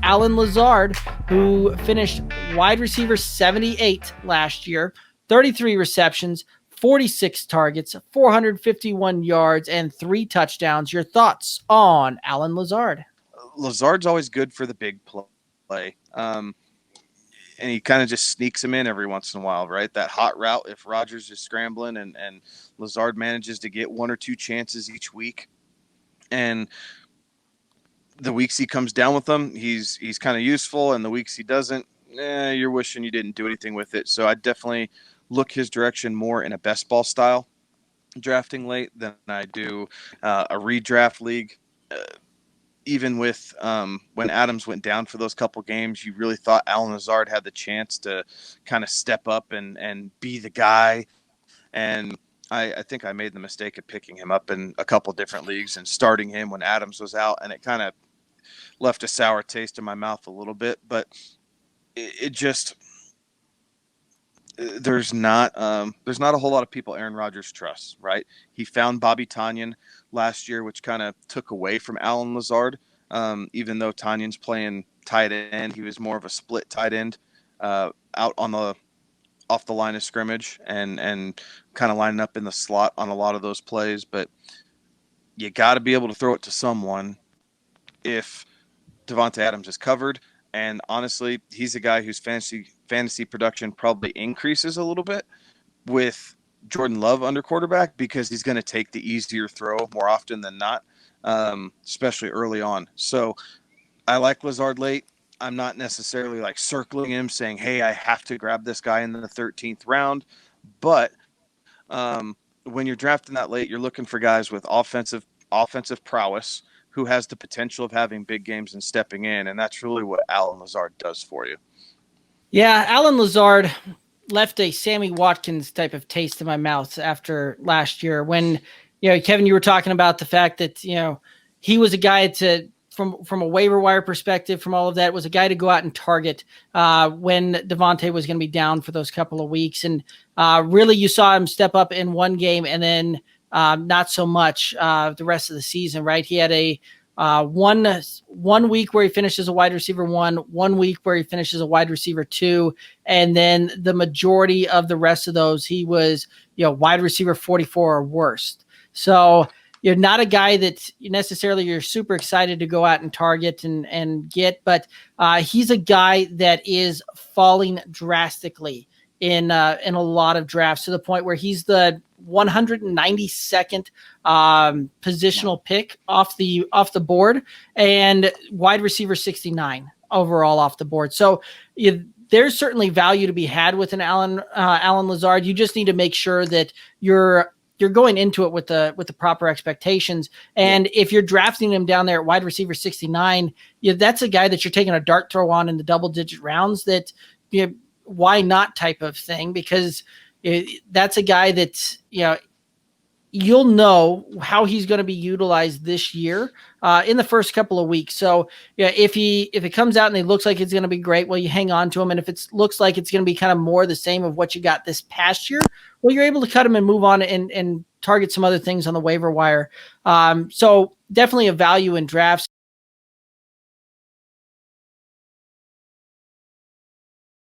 Alan Lazard, who finished wide receiver 78 last year, 33 receptions, 46 targets, 451 yards, and 3 touchdowns. Your thoughts on Alan Lazard? Lazard's always good for the big play. And he kind of just sneaks him in every once in a while, right? That hot route, if Rodgers is scrambling and Lazard manages to get 1 or 2 chances each week. And the weeks he comes down with them, he's kind of useful. And the weeks he doesn't, you're wishing you didn't do anything with it. So I definitely look his direction more in a best ball style drafting late than I do a redraft league. Even with when Adams went down for those couple games, you really thought Alan Lazard had the chance to kind of step up and be the guy. And I think I made the mistake of picking him up in a couple different leagues and starting him when Adams was out. And it kind of left a sour taste in my mouth a little bit. But it just there's not a whole lot of people Aaron Rodgers trusts, right? He found Bobby Tonyan last year, which kind of took away from Alan Lazard. Even though Tanyan's playing tight end, he was more of a split tight end out on the off the line of scrimmage and kind of lining up in the slot on a lot of those plays. But you got to be able to throw it to someone if Davante Adams is covered. And honestly, he's a guy whose fantasy production probably increases a little bit with Jordan Love under quarterback because he's going to take the easier throw more often than not, especially early on. So I like Lazard late. I'm not necessarily like circling him saying, hey, I have to grab this guy in the 13th round. But when you're drafting that late, you're looking for guys with offensive prowess who has the potential of having big games and stepping in. And that's really what Alan Lazard does for you. Yeah, Alan Lazard left a Sammy Watkins type of taste in my mouth after last year when, Kevin, you were talking about the fact that, he was a guy from a waiver wire perspective, from all of that, was a guy to go out and target when Davante was going to be down for those couple of weeks. And really you saw him step up in one game and then not so much the rest of the season, right? He had a one week where he finished as a wide receiver 1 week where he finished as a wide receiver 2, and then the majority of the rest of those he was wide receiver 44 or worse. So you're not a guy that you're super excited to go out and target and get, but he's a guy that is falling drastically in a lot of drafts to the point where he's the 192nd positional pick off the board and wide receiver 69 overall off the board. So there's certainly value to be had with an Alan Lazard. You just need to make sure that you're going into it with the proper expectations. And if you're drafting him down there at wide receiver 69, that's a guy that you're taking a dart throw on in the double digit rounds that why not type of thing, because that's a guy that, you'll know how he's going to be utilized this year in the first couple of weeks. So if it comes out and it looks like it's going to be great, well, you hang on to him. And if it looks like it's going to be kind of more the same of what you got this past year, well, you're able to cut him and move on and target some other things on the waiver wire. So definitely a value in drafts.